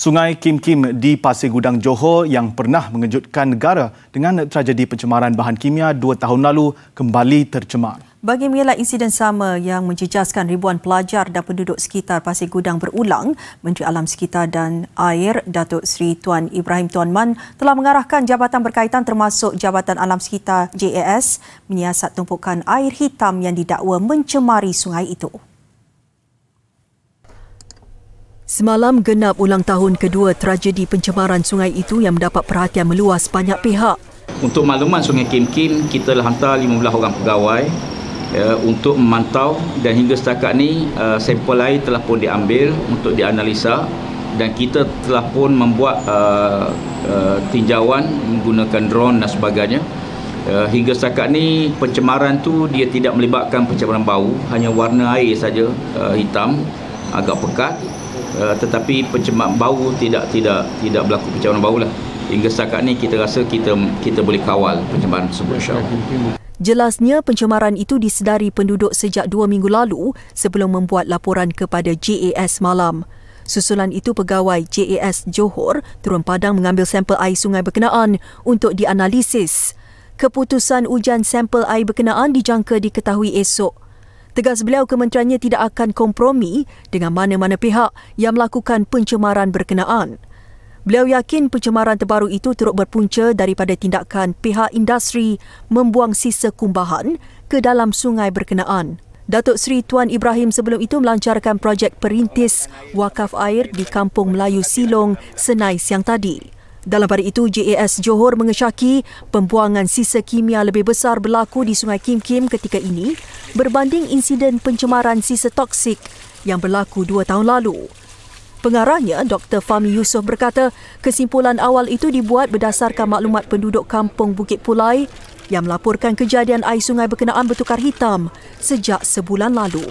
Sungai Kim Kim di Pasir Gudang, Johor yang pernah mengejutkan negara dengan tragedi pencemaran bahan kimia 2 tahun lalu kembali tercemar. Bagi mengelak insiden sama yang menjejaskan ribuan pelajar dan penduduk sekitar Pasir Gudang berulang, Menteri Alam Sekitar dan Air Datuk Seri Tuan Ibrahim Tuan Man telah mengarahkan jabatan berkaitan termasuk Jabatan Alam Sekitar JAS menyiasat tumpukan air hitam yang didakwa mencemari sungai itu. Semalam genap ulang tahun kedua tragedi pencemaran sungai itu yang mendapat perhatian meluas banyak pihak. Untuk makluman Sungai Kim Kim, kita telah hantar 15 orang pegawai untuk memantau dan hingga setakat ni sampel air telah pun diambil untuk dianalisa dan kita telah pun membuat tinjauan menggunakan drone dan sebagainya. Hingga setakat ni pencemaran tu dia tidak melibatkan pencemaran bau, hanya warna air saja hitam agak pekat. Tetapi pencemaran bau tidak berlaku pencemaran bau lah. Hingga setakat ni kita rasa kita boleh kawal pencemaran tersebut, insya-Allah. Jelasnya pencemaran itu disedari penduduk sejak 2 minggu lalu sebelum membuat laporan kepada JAS malam. Susulan itu pegawai JAS Johor turun padang mengambil sampel air sungai berkenaan untuk dianalisis. Keputusan ujian sampel air berkenaan dijangka diketahui esok. Tegas beliau, kementeriannya tidak akan kompromi dengan mana-mana pihak yang melakukan pencemaran berkenaan. Beliau yakin pencemaran terbaru itu turut berpunca daripada tindakan pihak industri membuang sisa kumbahan ke dalam sungai berkenaan. Datuk Seri Tuan Ibrahim sebelum itu melancarkan projek perintis wakaf air di Kampung Melayu Silong, Senai siang tadi. Dalam pada itu, JAS Johor mengesyaki pembuangan sisa kimia lebih besar berlaku di Sungai Kim Kim ketika ini berbanding insiden pencemaran sisa toksik yang berlaku 2 tahun lalu. Pengarahnya, Dr. Fahmi Yusof berkata, kesimpulan awal itu dibuat berdasarkan maklumat penduduk Kampung Bukit Pulai yang melaporkan kejadian air sungai berkenaan bertukar hitam sejak sebulan lalu.